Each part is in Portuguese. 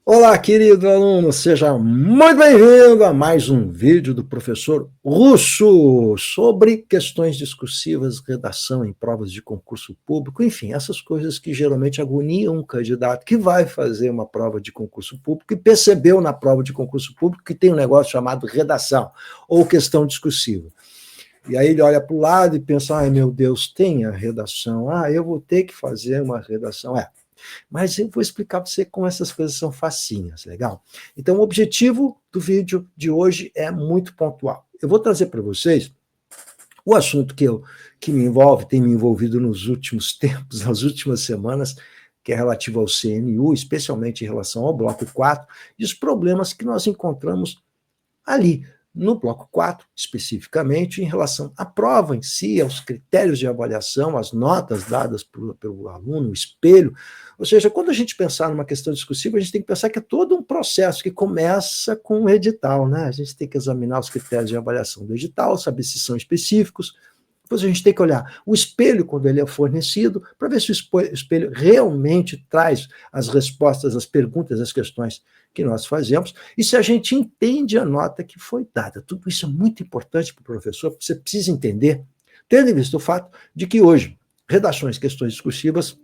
Olá, querido aluno, seja muito bem-vindo a mais um vídeo do professor Russo sobre questões discursivas, redação em provas de concurso público, enfim, essas coisas que geralmente agoniam um candidato que vai fazer uma prova de concurso público e percebeu na prova de concurso público que tem um negócio chamado redação ou questão discursiva. E aí ele olha para o lado e pensa, ai meu Deus, tem a redação, eu vou ter que fazer uma redação. Mas eu vou explicar para você como essas coisas são facinhas, legal? Então, o objetivo do vídeo de hoje é muito pontual. Eu vou trazer para vocês o assunto que me envolve, tem me envolvido nos últimos tempos, nas últimas semanas, que é relativo ao CNU, especialmente em relação ao bloco 4, e os problemas que nós encontramos ali, no bloco 4, especificamente, em relação à prova em si, aos critérios de avaliação, as notas dadas pelo aluno, o espelho. Ou seja, quando a gente pensar numa questão discursiva, a gente tem que pensar que é todo um processo que começa com o edital, né? A gente tem que examinar os critérios de avaliação do edital, saber se são específicos. Depois a gente tem que olhar o espelho quando ele é fornecido, para ver se o espelho realmente traz as respostas às perguntas, às questões que nós fazemos, e se a gente entende a nota que foi dada. Tudo isso é muito importante para o professor, porque você precisa entender, tendo em vista o fato de que hoje, redações, questões discursivas,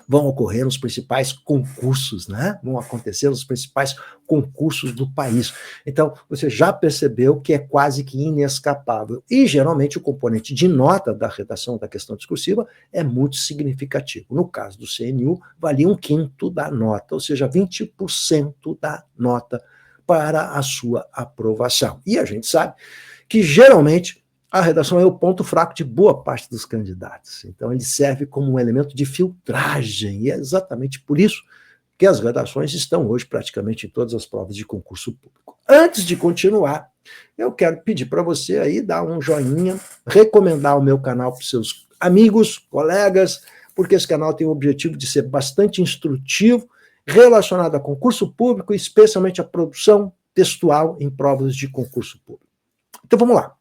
vão ocorrer nos principais concursos, né? Vão acontecer nos principais concursos do país. Então, você já percebeu que é quase que inescapável. E, geralmente, o componente de nota da redação da questão discursiva é muito significativo. No caso do CNU, valia 1/5 da nota, ou seja, 20% da nota para a sua aprovação. E a gente sabe que, geralmente, a redação é o ponto fraco de boa parte dos candidatos. Então, ele serve como um elemento de filtragem, e é exatamente por isso que as redações estão hoje praticamente em todas as provas de concurso público. Antes de continuar, eu quero pedir para você aí dar um joinha, recomendar o meu canal para os seus amigos, colegas, porque esse canal tem o objetivo de ser bastante instrutivo, relacionado a concurso público, especialmente a produção textual em provas de concurso público. Então, vamos lá.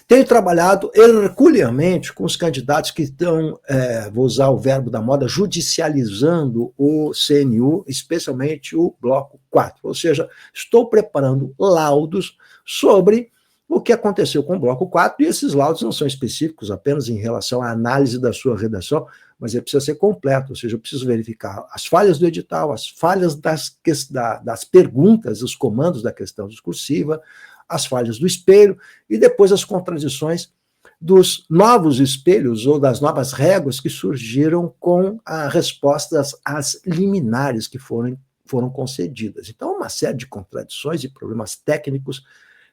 Tenho trabalhado herculeamente com os candidatos que estão, vou usar o verbo da moda, judicializando o CNU, especialmente o bloco 4. Ou seja, estou preparando laudos sobre o que aconteceu com o bloco 4, e esses laudos não são específicos apenas em relação à análise da sua redação, mas ele precisa ser completo, ou seja, eu preciso verificar as falhas do edital, as falhas das perguntas, os comandos da questão discursiva, as falhas do espelho e depois as contradições dos novos espelhos ou das novas réguas que surgiram com as respostas às liminares que foram concedidas. Então, uma série de contradições e problemas técnicos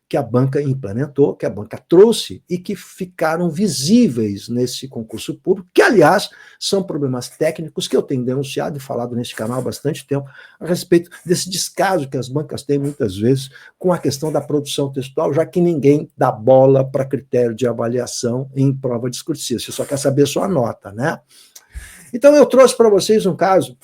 que a banca implementou, que a banca trouxe e que ficaram visíveis nesse concurso público, que, aliás, são problemas técnicos que eu tenho denunciado e falado nesse canal há bastante tempo a respeito desse descaso que as bancas têm muitas vezes com a questão da produção textual, já que ninguém dá bola para critério de avaliação em prova discursiva, você só quer saber sua nota, né? Então, eu trouxe para vocês um caso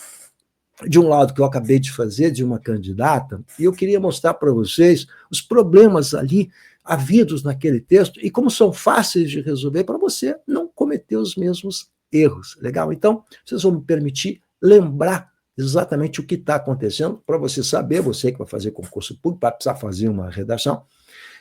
de um lado que eu acabei de fazer, de uma candidata, e eu queria mostrar para vocês os problemas ali havidos naquele texto e como são fáceis de resolver para você não cometer os mesmos erros. Legal? Então, vocês vão me permitir lembrar exatamente o que está acontecendo, para você saber, você que vai fazer concurso público, vai precisar fazer uma redação.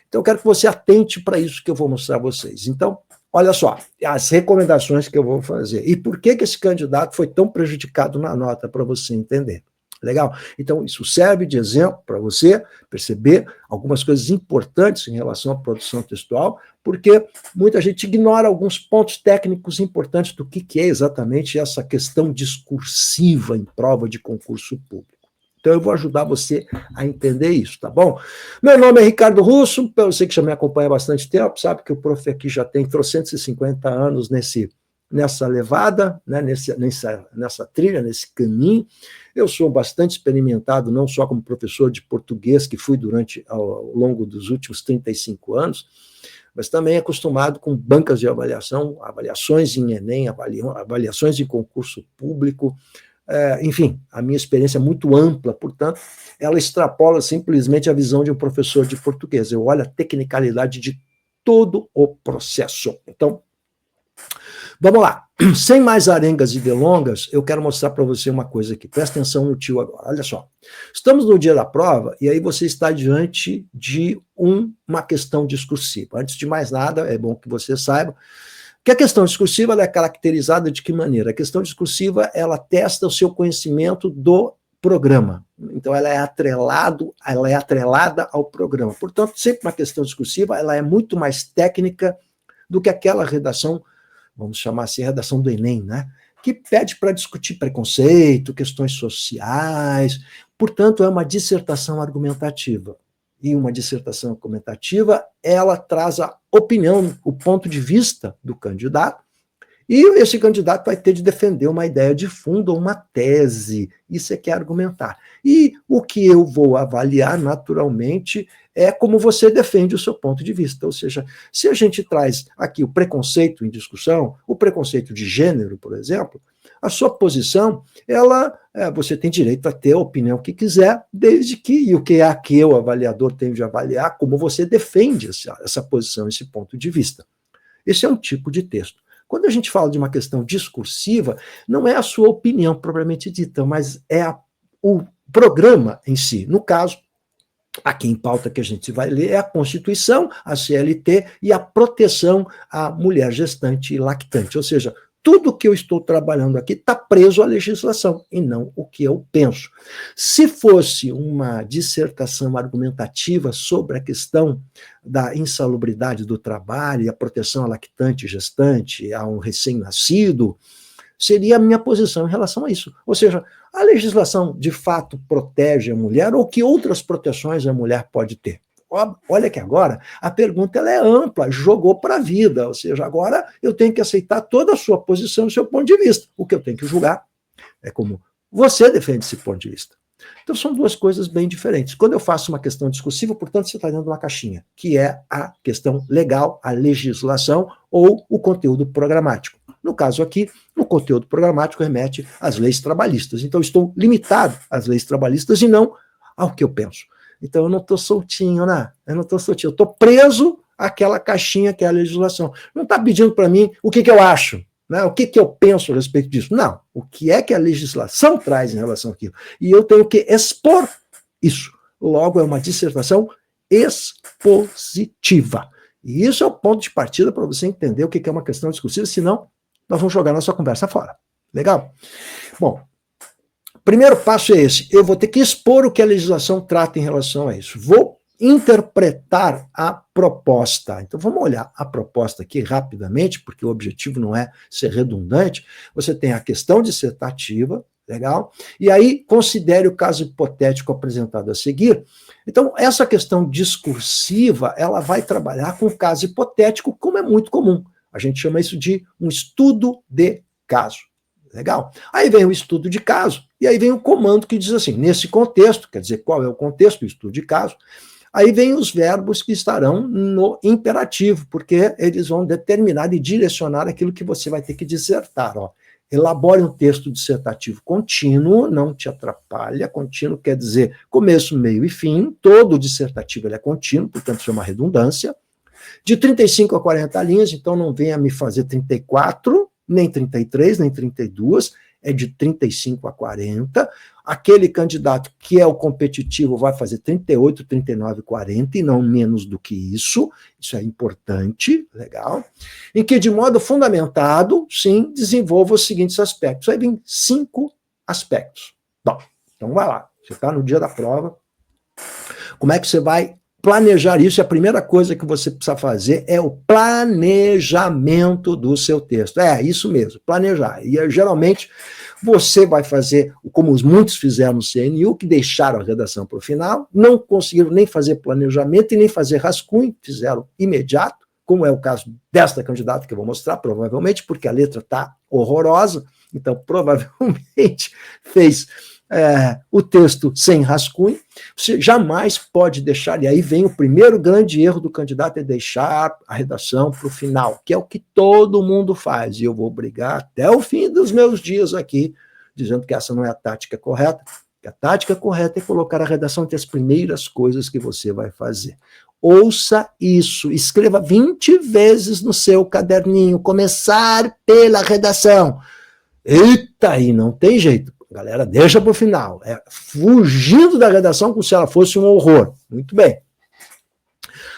Então, eu quero que você atente para isso que eu vou mostrar a vocês. Então, olha só, as recomendações que eu vou fazer. E por que esse candidato foi tão prejudicado na nota, para você entender. Legal? Então, isso serve de exemplo para você perceber algumas coisas importantes em relação à produção textual, porque muita gente ignora alguns pontos técnicos importantes do que é exatamente essa questão discursiva em prova de concurso público. Então, eu vou ajudar você a entender isso, tá bom? Meu nome é Ricardo Russo, você que já me acompanha há bastante tempo, sabe que o prof aqui já tem 350 anos nessa levada, né, nessa trilha, nesse caminho. Eu sou bastante experimentado, não só como professor de português, que fui ao longo dos últimos 35 anos, mas também acostumado com bancas de avaliação, avaliações em Enem, avaliações de concurso público, enfim, a minha experiência é muito ampla, portanto, ela extrapola simplesmente a visão de um professor de português. Eu olho a tecnicalidade de todo o processo. Então, Vamos lá. Sem mais arengas e delongas, eu quero mostrar para você uma coisa aqui. Presta atenção no tio agora. Olha só. Estamos no dia da prova e aí você está diante de uma questão discursiva. Antes de mais nada, é bom que você saiba que a questão discursiva ela é caracterizada de que maneira? A questão discursiva ela testa o seu conhecimento do programa. Então, ela é atrelada ao programa. Portanto, sempre uma questão discursiva ela é muito mais técnica do que aquela redação, vamos chamar assim, redação do Enem, né? Que pede para discutir preconceito, questões sociais. Portanto, é uma dissertação argumentativa. E uma dissertação argumentativa, ela traz a opinião, o ponto de vista do candidato, e esse candidato vai ter de defender uma ideia de fundo ou uma tese. Isso é que é argumentar. E o que eu vou avaliar, naturalmente, é como você defende o seu ponto de vista. Ou seja, se a gente traz aqui o preconceito em discussão, o preconceito de gênero, por exemplo, a sua posição, você tem direito a ter a opinião que quiser, desde que, e o que é que o avaliador tem de avaliar, como você defende essa posição, esse ponto de vista. Esse é um tipo de texto. Quando a gente fala de uma questão discursiva, não é a sua opinião propriamente dita, mas é o programa em si. No caso, aqui em pauta que a gente vai ler é a Constituição, a CLT e a proteção à mulher gestante e lactante. Ou seja, tudo que eu estou trabalhando aqui está preso à legislação e não o que eu penso. Se fosse uma dissertação argumentativa sobre a questão da insalubridade do trabalho e a proteção à lactante e gestante, a um recém-nascido, seria a minha posição em relação a isso. Ou seja, a legislação de fato protege a mulher ou que outras proteções a mulher pode ter? Olha que agora a pergunta ela é ampla, jogou para a vida, ou seja, agora eu tenho que aceitar toda a sua posição, o seu ponto de vista. O que eu tenho que julgar é como você defende esse ponto de vista. Então são duas coisas bem diferentes. Quando eu faço uma questão discursiva, portanto, você está dentro de uma caixinha, que é a questão legal, a legislação ou o conteúdo programático. No caso aqui, o conteúdo programático remete às leis trabalhistas. Então, eu estou limitado às leis trabalhistas e não ao que eu penso. Então, eu não estou soltinho, né? Eu não estou soltinho. Eu estou preso àquela caixinha que é a legislação. Não está pedindo para mim o que eu acho, né? O que eu penso a respeito disso. Não. O que é que a legislação traz em relação àquilo? E eu tenho que expor isso. Logo, é uma dissertação expositiva. E isso é o ponto de partida para você entender o que é uma questão discursiva, senão nós vamos jogar nossa conversa fora. Legal? Bom, primeiro passo é esse. Eu vou ter que expor o que a legislação trata em relação a isso. Vou interpretar a proposta. Então, vamos olhar a proposta aqui rapidamente, porque o objetivo não é ser redundante. Você tem a questão dissertativa, legal? E aí, considere o caso hipotético apresentado a seguir. Então, essa questão discursiva, ela vai trabalhar com o caso hipotético, como é muito comum. A gente chama isso de um estudo de caso. Legal? Aí vem o estudo de caso, e aí vem o comando que diz assim, nesse contexto, quer dizer, qual é o contexto do estudo de caso, aí vem os verbos que estarão no imperativo, porque eles vão determinar e direcionar aquilo que você vai ter que dissertar. Ó. Elabore um texto dissertativo contínuo, não te atrapalha, contínuo quer dizer começo, meio e fim, todo dissertativo ele é contínuo, portanto isso é uma redundância, de 35 a 40 linhas, então não venha me fazer 34, nem 33, nem 32, é de 35 a 40. Aquele candidato que é o competitivo vai fazer 38, 39, 40, e não menos do que isso. Isso é importante, legal. Em que, de modo fundamentado, sim, desenvolva os seguintes aspectos. Aí vem 5 aspectos. Bom, então vai lá. Você está no dia da prova. Como é que você vai planejar isso? E a primeira coisa que você precisa fazer é o planejamento do seu texto. É, isso mesmo, planejar. E geralmente você vai fazer, como muitos fizeram no CNU, que deixaram a redação para o final, não conseguiram nem fazer planejamento e nem fazer rascunho, fizeram imediato, como é o caso desta candidata que eu vou mostrar, provavelmente, porque a letra está horrorosa, então provavelmente fez o texto sem rascunho. Você jamais pode deixar, e aí vem o primeiro grande erro do candidato, é deixar a redação para o final, que é o que todo mundo faz, e eu vou brigar até o fim dos meus dias aqui, dizendo que essa não é a tática correta. A tática correta é colocar a redação entre as primeiras coisas que você vai fazer. Ouça isso, escreva 20 vezes no seu caderninho, começar pela redação. Eita, aí não tem jeito. Galera, deixa para o final. Fugindo da redação como se ela fosse um horror. Muito bem.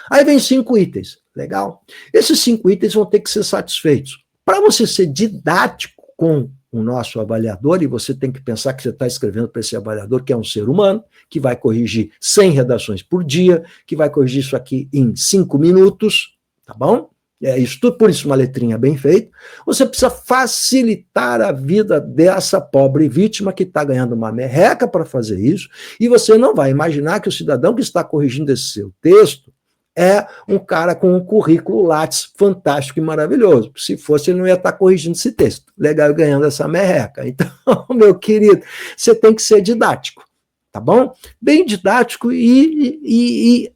Aí vem 5 itens. Legal? Esses 5 itens vão ter que ser satisfeitos. Para você ser didático com o nosso avaliador, e você tem que pensar que você está escrevendo para esse avaliador, que é um ser humano, que vai corrigir 100 redações por dia, que vai corrigir isso aqui em 5 minutos, tá bom? Isso tudo, por isso uma letrinha bem feita. Você precisa facilitar a vida dessa pobre vítima que está ganhando uma merreca para fazer isso, e você não vai imaginar que o cidadão que está corrigindo esse seu texto é um cara com um currículo Lattes fantástico e maravilhoso. Se fosse, ele não ia estar corrigindo esse texto. Legal, ganhando essa merreca. Então, meu querido, você tem que ser didático, tá bom? Bem didático e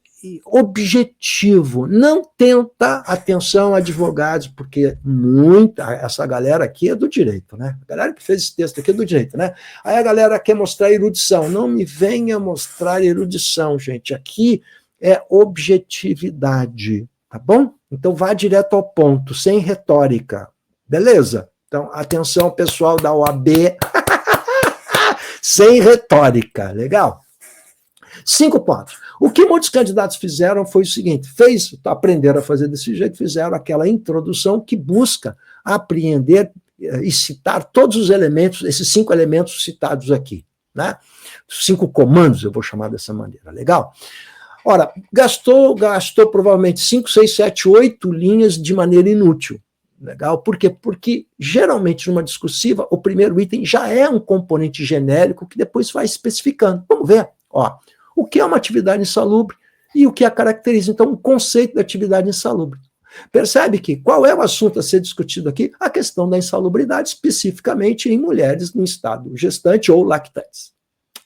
objetivo. Não tenta, atenção, advogados, porque essa galera aqui é do direito, né? A galera que fez esse texto aqui é do direito, né? Aí a galera quer mostrar erudição. Não me venha mostrar erudição, gente. Aqui é objetividade, tá bom? Então vá direto ao ponto, sem retórica, beleza? Então, atenção, pessoal da OAB, sem retórica, legal? 5 pontos. O que muitos candidatos fizeram foi o seguinte, aprenderam a fazer desse jeito, fizeram aquela introdução que busca apreender e citar todos os elementos, esses 5 elementos citados aqui, né? 5 comandos, eu vou chamar dessa maneira, legal? Ora, gastou provavelmente 5, 6, 7, 8 linhas de maneira inútil. Legal? Por quê? Porque, geralmente, numa discursiva, o primeiro item já é um componente genérico que depois vai especificando. Vamos ver. Ó, o que é uma atividade insalubre e o que a caracteriza. Então, o conceito da atividade insalubre. Percebe que qual é o assunto a ser discutido aqui? A questão da insalubridade, especificamente em mulheres no estado gestante ou lactantes.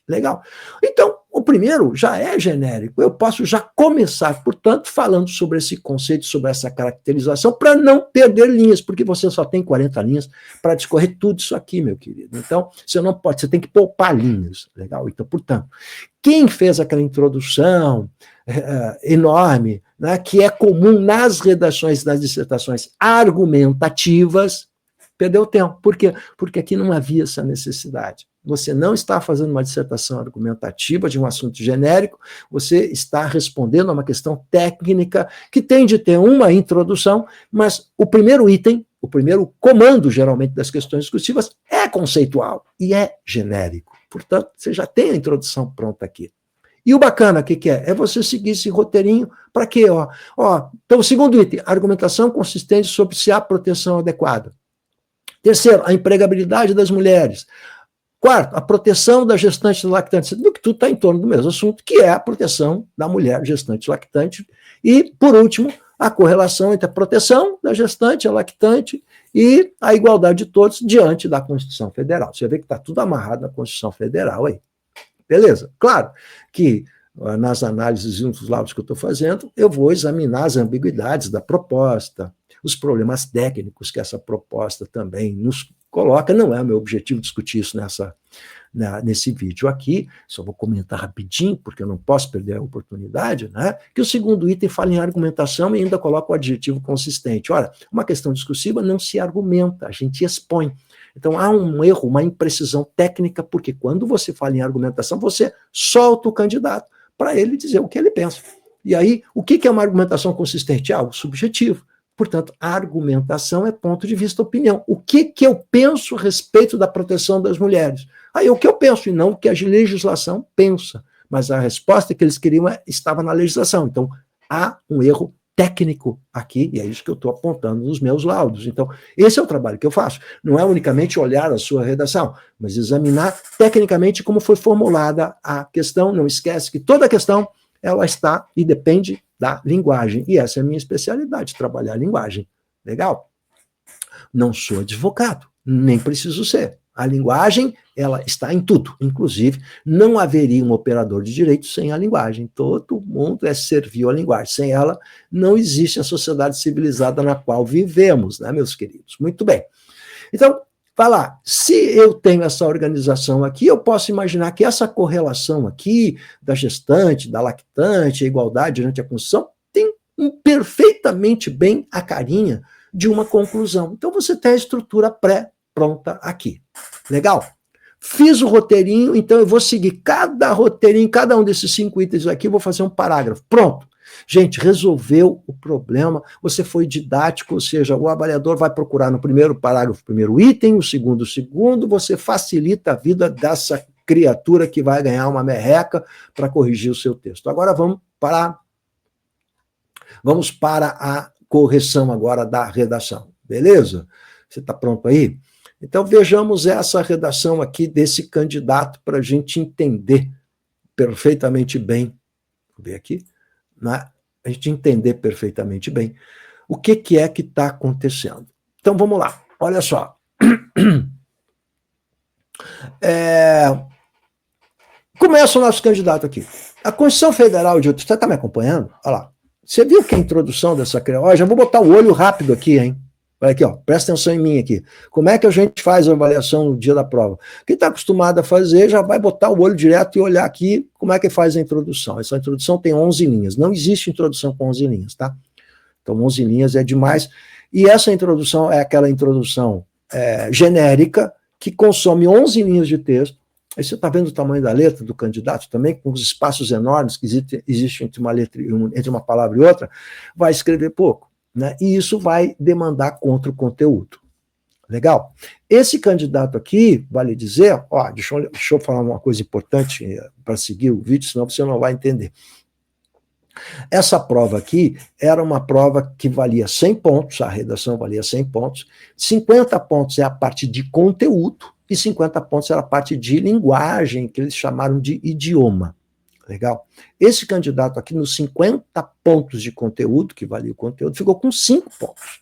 Legal? Então, o primeiro já é genérico. Eu posso já começar, portanto, falando sobre esse conceito, sobre essa caracterização, para não perder linhas, porque você só tem 40 linhas para discorrer tudo isso aqui, meu querido. Então, você não pode, você tem que poupar linhas. Legal? Então, portanto, quem fez aquela introdução enorme, né, que é comum nas redações das dissertações argumentativas, perdeu tempo. Por quê? Porque aqui não havia essa necessidade. Você não está fazendo uma dissertação argumentativa de um assunto genérico, você está respondendo a uma questão técnica que tem de ter uma introdução, mas o primeiro item, o primeiro comando, geralmente, das questões discursivas é conceitual e é genérico. Portanto, você já tem a introdução pronta aqui. E o bacana, o que é? É você seguir esse roteirinho para quê? Então, o segundo item, argumentação consistente sobre se há proteção adequada. Terceiro, a empregabilidade das mulheres. Quarto, a proteção da gestante lactante. Você viu que tudo está em torno do mesmo assunto, que é a proteção da mulher gestante lactante. E, por último, a correlação entre a proteção da gestante, a lactante, e a igualdade de todos diante da Constituição Federal. Você vê que está tudo amarrado na Constituição Federal aí. Beleza? Claro que nas análises e nos laudos que eu estou fazendo, eu vou examinar as ambiguidades da proposta, os problemas técnicos que essa proposta também nos coloca. Não é o meu objetivo discutir isso nesse vídeo aqui, só vou comentar rapidinho, porque eu não posso perder a oportunidade, né? Que o segundo item fala em argumentação e ainda coloca o adjetivo consistente. Ora, uma questão discursiva não se argumenta, a gente expõe. Então há um erro, uma imprecisão técnica, porque quando você fala em argumentação, você solta o candidato para ele dizer o que ele pensa. E aí, o que é uma argumentação consistente? É algo subjetivo. Portanto, a argumentação é ponto de vista, opinião. O que eu penso a respeito da proteção das mulheres? Aí é o que eu penso, e não o que a legislação pensa. Mas a resposta que eles queriam estava na legislação. Então, há um erro técnico aqui, e é isso que eu estou apontando nos meus laudos. Então, esse é o trabalho que eu faço. Não é unicamente olhar a sua redação, mas examinar tecnicamente como foi formulada a questão. Não esquece que toda questão ela está e depende da linguagem. E essa é a minha especialidade, trabalhar a linguagem. Legal? Não sou advogado, nem preciso ser. A linguagem, ela está em tudo. Inclusive, não haveria um operador de direito sem a linguagem. Todo mundo é servil à linguagem. Sem ela, não existe a sociedade civilizada na qual vivemos, né, meus queridos? Muito bem. Então, vai lá, se eu tenho essa organização aqui, eu posso imaginar que essa correlação aqui, da gestante, da lactante, a igualdade diante da Constituição, tem perfeitamente bem a carinha de uma conclusão. Então, você tem a estrutura pré-pronta aqui. Legal? Fiz o roteirinho, então eu vou seguir cada roteirinho, cada um desses 5 itens aqui, eu vou fazer um parágrafo. Pronto. Gente, resolveu o problema, você foi didático, ou seja, o avaliador vai procurar no primeiro parágrafo o primeiro item, o segundo, você facilita a vida dessa criatura que vai ganhar uma merreca para corrigir o seu texto. Agora vamos para a correção agora da redação, beleza? Você está pronto aí? Então vejamos essa redação aqui desse candidato para a gente entender perfeitamente bem, vou ver aqui, né? A gente entender perfeitamente bem o que é que está acontecendo. Então, vamos lá. Olha só. Começa o nosso candidato aqui. A Constituição Federal de... Você está me acompanhando? Olha lá. Você viu que a introdução dessa criatura... Já vou botar o olho rápido aqui, hein? Olha aqui, ó, presta atenção em mim aqui. Como é que a gente faz a avaliação no dia da prova? Quem está acostumado a fazer já vai botar o olho direto e olhar aqui como é que faz a introdução. Essa introdução tem 11 linhas. Não existe introdução com 11 linhas, tá? Então, 11 linhas é demais. E essa introdução é aquela introdução genérica que consome 11 linhas de texto. Aí você está vendo o tamanho da letra do candidato também, com os espaços enormes que existem entre uma letra, entre uma palavra e outra, vai escrever pouco. Né? E isso vai demandar contra o conteúdo. Legal? Esse candidato aqui, vale dizer, ó, deixa eu falar uma coisa importante para seguir o vídeo, senão você não vai entender. Essa prova aqui era uma prova que valia 100 pontos, a redação valia 100 pontos, 50 pontos é a parte de conteúdo e 50 pontos era a parte de linguagem, que eles chamaram de idioma. Legal? Esse candidato aqui, nos 50 pontos de conteúdo, que valia o conteúdo, ficou com 5 pontos.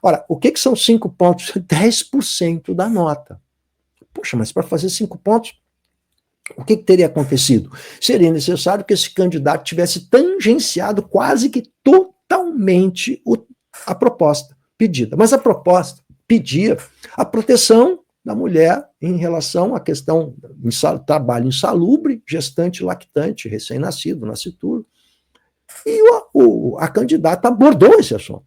Ora, o que são 5 pontos? 10% da nota. Poxa, mas para fazer 5 pontos, o que teria acontecido? Seria necessário que esse candidato tivesse tangenciado quase que totalmente a proposta pedida. Mas a proposta pedia a proteção da mulher em relação à questão do trabalho insalubre, gestante, lactante, recém-nascido, nascituro. E a candidata abordou esse assunto.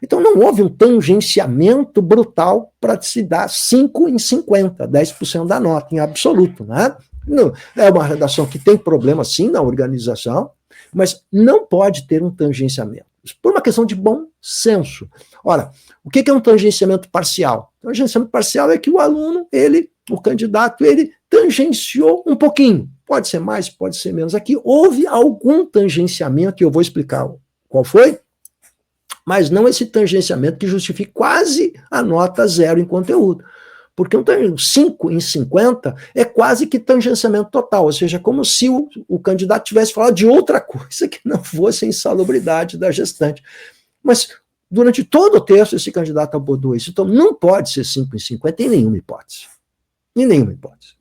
Então não houve um tangenciamento brutal para se dar 5 em 50, 10% da nota, em absoluto. Né? Não, é uma redação que tem problema, sim, na organização, mas não pode ter um tangenciamento. Por uma questão de bom senso. Ora, o que é um tangenciamento parcial? O tangenciamento parcial é que o aluno, o candidato, ele tangenciou um pouquinho. Pode ser mais, pode ser menos. Aqui houve algum tangenciamento, e eu vou explicar qual foi, mas não esse tangenciamento que justifique quase a nota 0 em conteúdo. Porque um 5 em 50 é quase que tangenciamento total, ou seja, como se o candidato tivesse falado de outra coisa que não fosse a insalubridade da gestante. Mas, durante todo o texto, esse candidato abordou isso. Então, não pode ser 5 em 50 em nenhuma hipótese. Em nenhuma hipótese.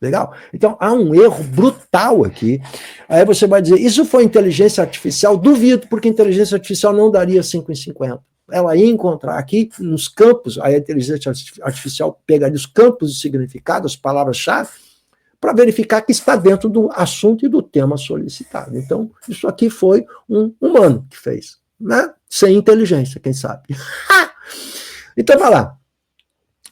Legal? Então, há um erro brutal aqui. Aí você vai dizer, isso foi inteligência artificial? Duvido, porque inteligência artificial não daria 5 em 50. Ela ia encontrar aqui nos campos, a inteligência artificial pegaria os campos de significado, as palavras-chave, para verificar que está dentro do assunto e do tema solicitado. Então, isso aqui foi um humano que fez, né? Sem inteligência, quem sabe. Então, vai lá.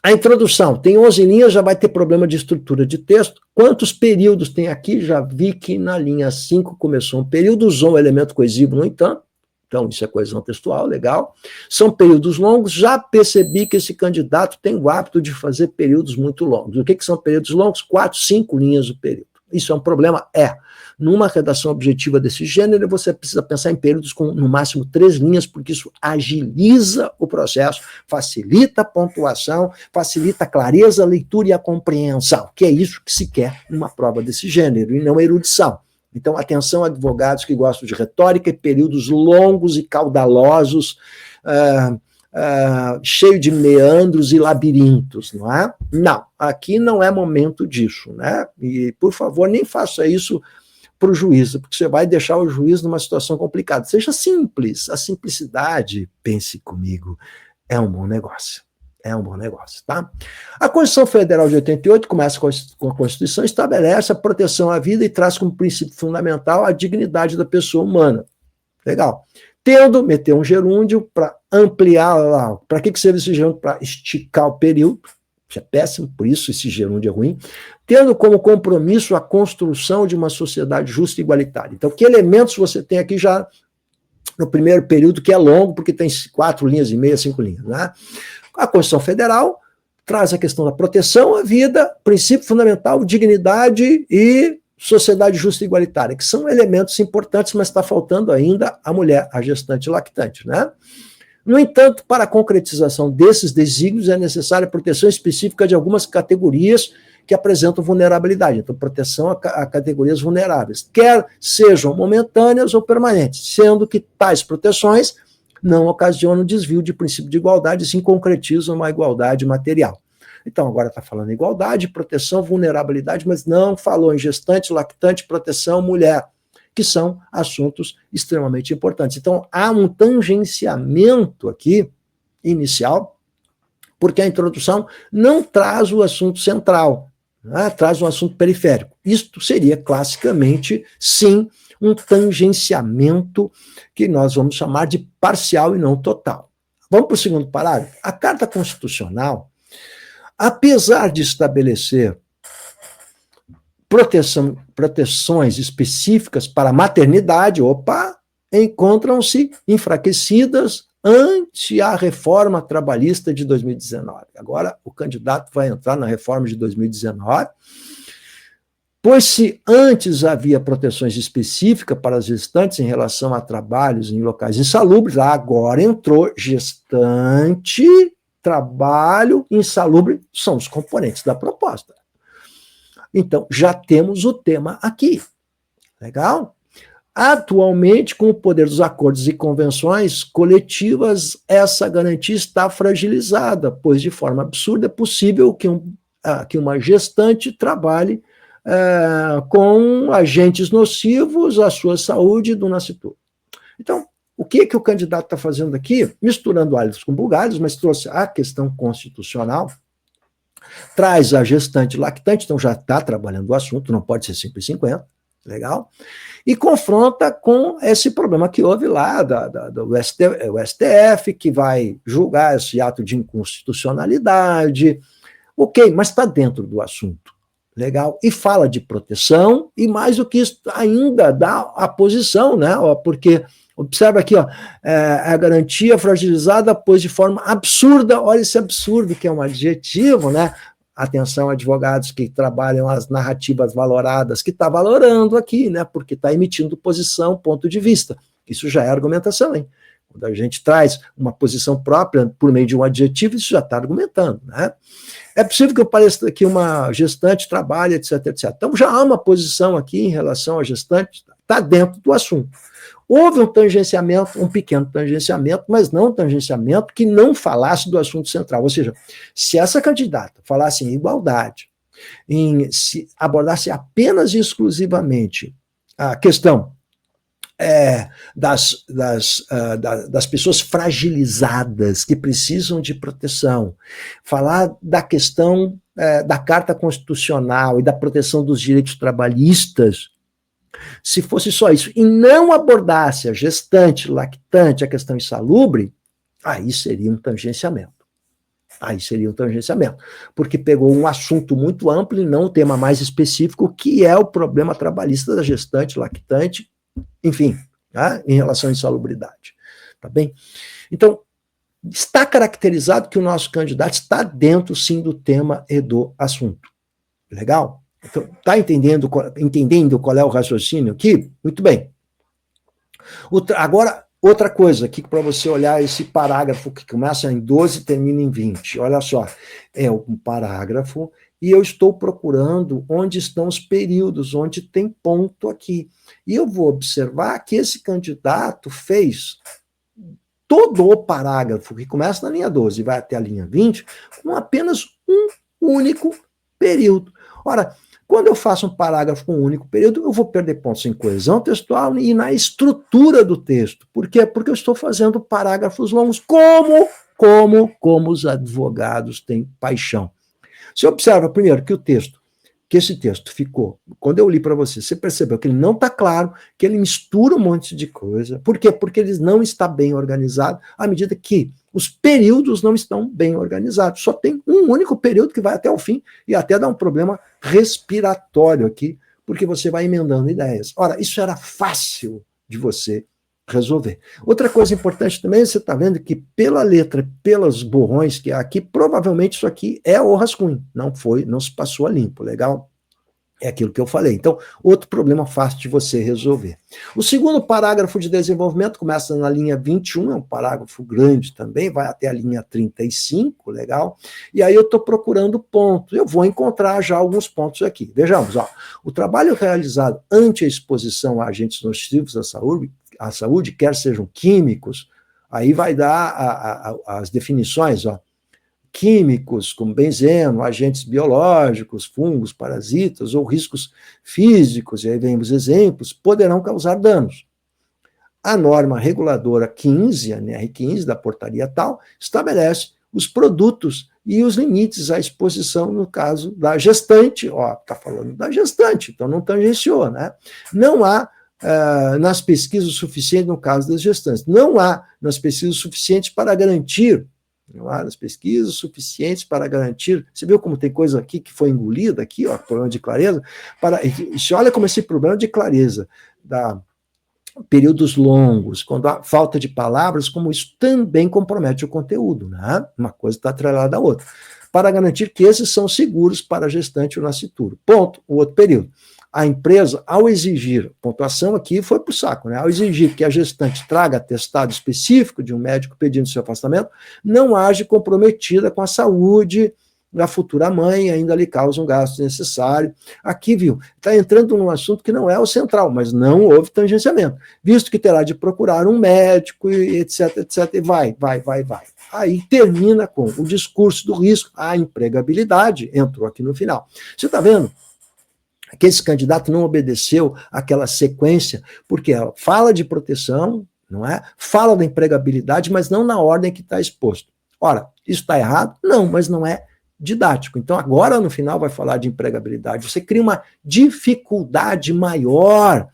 A introdução tem 11 linhas, já vai ter problema de estrutura de texto. Quantos períodos tem aqui? Já vi que na linha 5 começou um período, usou o elemento coesivo, no entanto. Então, isso é coesão textual, legal. São períodos longos, já percebi que esse candidato tem o hábito de fazer períodos muito longos. O que são períodos longos? 4, 5 linhas do período. Isso é um problema? É. Numa redação objetiva desse gênero, você precisa pensar em períodos com, no máximo, 3 linhas, porque isso agiliza o processo, facilita a pontuação, facilita a clareza, a leitura e a compreensão, que é isso que se quer numa prova desse gênero, e não erudição. Então, atenção, advogados que gostam de retórica e períodos longos e caudalosos, cheio de meandros e labirintos, não é? Não, aqui não é momento disso, né? E, por favor, nem faça isso para o juiz, porque você vai deixar o juiz numa situação complicada. Seja simples. A simplicidade, pense comigo, é um bom negócio. É um bom negócio, tá? A Constituição Federal de 88 começa com a Constituição, estabelece a proteção à vida e traz como princípio fundamental a dignidade da pessoa humana. Legal. Meteu um gerúndio para ampliar lá. Para que serve esse gerúndio? Para esticar o período. Isso é péssimo, por isso esse gerúndio é ruim. Tendo como compromisso a construção de uma sociedade justa e igualitária. Então, que elementos você tem aqui já no primeiro período, que é longo, porque tem 4 linhas e meia, 5 linhas, né? A Constituição Federal traz a questão da proteção à vida, princípio fundamental, dignidade e sociedade justa e igualitária, que são elementos importantes, mas está faltando ainda a mulher, a gestante e lactante, né? No entanto, para a concretização desses desígnios é necessária proteção específica de algumas categorias que apresentam vulnerabilidade. Então, proteção a categorias vulneráveis, quer sejam momentâneas ou permanentes, sendo que tais proteções não ocasionam desvio de princípio de igualdade, e sim concretizam uma igualdade material. Então, agora está falando em igualdade, proteção, vulnerabilidade, mas não falou em gestante, lactante, proteção, mulher, que são assuntos extremamente importantes. Então, há um tangenciamento aqui, inicial, porque a introdução não traz o assunto central, né? Traz um assunto periférico. Isto seria, classicamente, sim, um tangenciamento que nós vamos chamar de parcial e não total. Vamos para o segundo parágrafo? A Carta Constitucional, apesar de estabelecer proteções específicas para a maternidade, encontram-se enfraquecidas ante a reforma trabalhista de 2019. Agora, o candidato vai entrar na reforma de 2019, pois se antes havia proteções específicas para as gestantes em relação a trabalhos em locais insalubres, agora entrou gestante, trabalho, insalubre, são os componentes da proposta. Então, já temos o tema aqui. Legal? Atualmente, com o poder dos acordos e convenções coletivas, essa garantia está fragilizada, pois de forma absurda é possível que uma gestante trabalhe com agentes nocivos à sua saúde do nascituro. Então, o que o candidato está fazendo aqui? Misturando alhos com bugalhos, mas trouxe a questão constitucional, traz a gestante lactante, então já está trabalhando o assunto, não pode ser 50-50, legal? E confronta com esse problema que houve lá do STF, que vai julgar esse ato de inconstitucionalidade. Ok, mas está dentro do assunto. Legal? E fala de proteção, e mais do que isso, ainda dá a posição, né? Porque, observa aqui, a garantia fragilizada, pois de forma absurda, olha esse absurdo, que é um adjetivo, né? Atenção, advogados que trabalham as narrativas valoradas, que está valorando aqui, né? Porque está emitindo posição, ponto de vista. Isso já é argumentação, hein? Quando a gente traz uma posição própria por meio de um adjetivo, isso já está argumentando, né? É possível que eu pareça que uma gestante trabalhe, etc, etc. Então, já há uma posição aqui em relação à gestante, está dentro do assunto. Houve um tangenciamento, um pequeno tangenciamento, mas não um tangenciamento que não falasse do assunto central. Ou seja, se essa candidata falasse em igualdade, se abordasse apenas e exclusivamente a questão das pessoas fragilizadas que precisam de proteção, falar da questão da Carta Constitucional e da proteção dos direitos trabalhistas, se fosse só isso, e não abordasse a gestante, lactante, a questão insalubre, aí seria um tangenciamento. Porque pegou um assunto muito amplo e não um tema mais específico, que é o problema trabalhista da gestante, lactante, enfim, tá? Em relação à insalubridade. Tá bem? Então, está caracterizado que o nosso candidato está dentro, sim, do tema e do assunto. Legal? Então, está entendendo qual é o raciocínio aqui? Muito bem. Agora, outra coisa aqui para você olhar esse parágrafo que começa em 12 e termina em 20. Olha só, é um parágrafo e eu estou procurando onde estão os períodos, onde tem ponto aqui. E eu vou observar que esse candidato fez todo o parágrafo que começa na linha 12 e vai até a linha 20 com apenas um único período. Ora, quando eu faço um parágrafo com um único período, eu vou perder pontos em coesão textual e na estrutura do texto. Por quê? Porque eu estou fazendo parágrafos longos, como Como os advogados têm paixão. Você observa, primeiro, que esse texto ficou, quando eu li para você percebeu que ele não está claro, que ele mistura um monte de coisa. Por quê? Porque ele não está bem organizado, à medida que os períodos não estão bem organizados. Só tem um único período que vai até o fim e até dá um problema respiratório aqui, porque você vai emendando ideias. Ora, isso era fácil de você resolver. Outra coisa importante também, você está vendo que pela letra, pelos borrões que há aqui, provavelmente isso aqui é o rascunho, não se passou a limpo, legal? É aquilo que eu falei. Então, outro problema fácil de você resolver. O segundo parágrafo de desenvolvimento começa na linha 21, é um parágrafo grande também, vai até a linha 35, legal? E aí eu estou procurando pontos. Eu vou encontrar já alguns pontos aqui. Vejamos, ó, o trabalho realizado ante a exposição a agentes nocivos à saúde, quer sejam químicos, aí vai dar as definições, ó, químicos, como benzeno, agentes biológicos, fungos, parasitas ou riscos físicos, e aí vem os exemplos, poderão causar danos. A norma reguladora 15, a NR15 da portaria tal, estabelece os produtos e os limites à exposição no caso da gestante. Ó, está falando da gestante, então não tangenciou, né? Não há nas pesquisas suficientes no caso das gestantes. Não há nas pesquisas suficientes para garantir. Não há nas pesquisas suficientes para garantir. Você viu como tem coisa aqui que foi engolida, aqui, ó, problema de clareza? Olha como esse problema de clareza dá períodos longos, quando há falta de palavras, como isso também compromete o conteúdo, né? Uma coisa está atrelada à outra. Para garantir que esses são seguros para a gestante ou nascituro. Ponto. O outro período. A empresa, ao exigir, pontuação aqui foi para o saco, né? Ao exigir que a gestante traga atestado específico de um médico pedindo seu afastamento, não age comprometida com a saúde da futura mãe, ainda lhe causa um gasto necessário. Aqui, viu, está entrando num assunto que não é o central, mas não houve tangenciamento, visto que terá de procurar um médico, e etc, etc, e vai. Aí termina com o discurso do risco, a empregabilidade, entrou aqui no final. Você está vendo? Que esse candidato não obedeceu àquela sequência, porque ela fala de proteção, não é? Fala da empregabilidade, mas não na ordem que está exposto. Ora, isso está errado? Não, mas não é didático. Então, agora no final vai falar de empregabilidade. Você cria uma dificuldade maior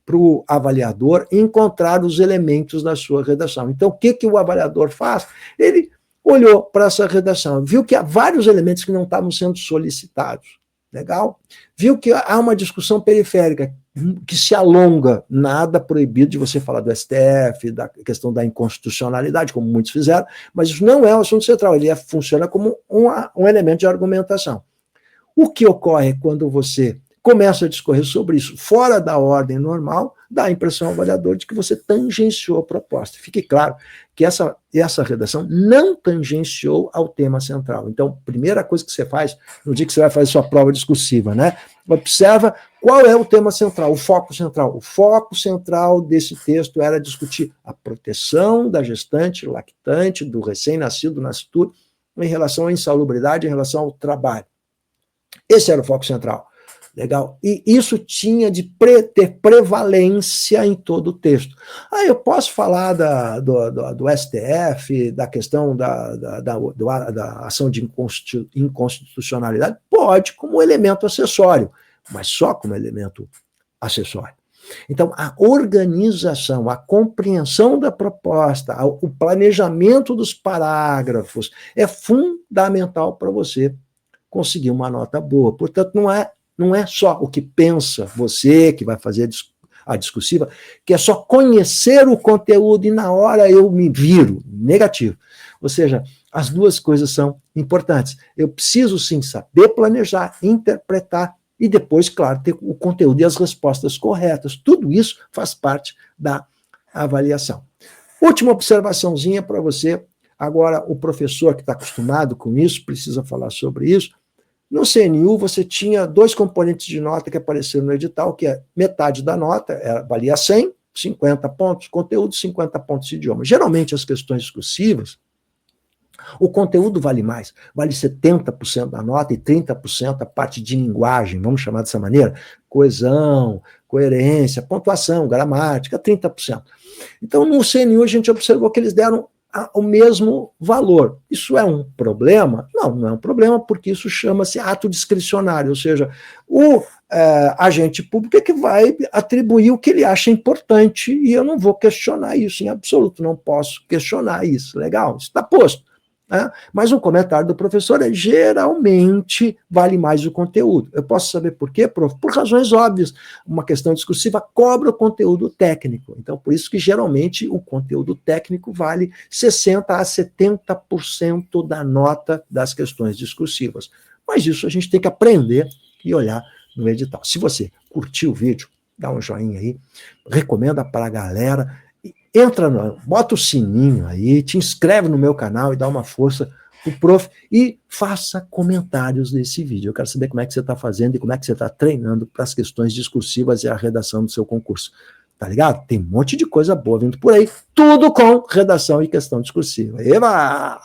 para o avaliador encontrar os elementos da sua redação. Então, o que o avaliador faz? Ele olhou para essa redação, viu que há vários elementos que não estavam sendo solicitados. Legal? Viu que há uma discussão periférica que se alonga, nada proibido de você falar do STF, da questão da inconstitucionalidade, como muitos fizeram, mas isso não é o assunto central, ele funciona como um elemento de argumentação. O que ocorre quando você começa a discorrer sobre isso fora da ordem normal, dá a impressão ao avaliador de que você tangenciou a proposta. Fique claro que essa redação não tangenciou ao tema central. Então, primeira coisa que você faz no dia que você vai fazer sua prova discursiva, né? Observa qual é o tema central, o foco central. O foco central desse texto era discutir a proteção da gestante, lactante, do recém-nascido, nascituro, em relação à insalubridade, em relação ao trabalho. Esse era o foco central. Legal? E isso tinha de ter prevalência em todo o texto. Eu posso falar do STF, da questão da ação de inconstitucionalidade? Pode, como elemento acessório, mas só como elemento acessório. Então, a organização, a compreensão da proposta, o planejamento dos parágrafos é fundamental para você conseguir uma nota boa. Portanto, não é só o que pensa você, que vai fazer a discursiva, que é só conhecer o conteúdo e na hora eu me viro, negativo. Ou seja, as duas coisas são importantes. Eu preciso, sim, saber planejar, interpretar e depois, claro, ter o conteúdo e as respostas corretas. Tudo isso faz parte da avaliação. Última observaçãozinha para você. Agora, o professor que está acostumado com isso, precisa falar sobre isso. No CNU, você tinha dois componentes de nota que apareceram no edital, que é metade da nota, valia 100, 50 pontos, conteúdo, 50 pontos de idioma. Geralmente, as questões discursivas, o conteúdo vale mais, vale 70% da nota e 30% a parte de linguagem, vamos chamar dessa maneira, coesão, coerência, pontuação, gramática, 30%. Então, no CNU, a gente observou que eles deram o mesmo valor. Isso é um problema? Não, não é um problema, porque isso chama-se ato discricionário, ou seja, o agente público é que vai atribuir o que ele acha importante, e eu não vou questionar isso em absoluto, não posso questionar isso. Legal? Isso está posto. Mas um comentário do professor geralmente vale mais o conteúdo. Eu posso saber por quê, prof? Por razões óbvias. Uma questão discursiva cobra o conteúdo técnico. Então, por isso que geralmente o conteúdo técnico vale 60% a 70% da nota das questões discursivas. Mas isso a gente tem que aprender e olhar no edital. Se você curtiu o vídeo, dá um joinha aí, recomenda para a galera, bota o sininho aí, te inscreve no meu canal e dá uma força pro prof e faça comentários nesse vídeo. Eu quero saber como é que você está fazendo e como é que você está treinando para as questões discursivas e a redação do seu concurso. Tá ligado? Tem um monte de coisa boa vindo por aí, tudo com redação e questão discursiva. Eba!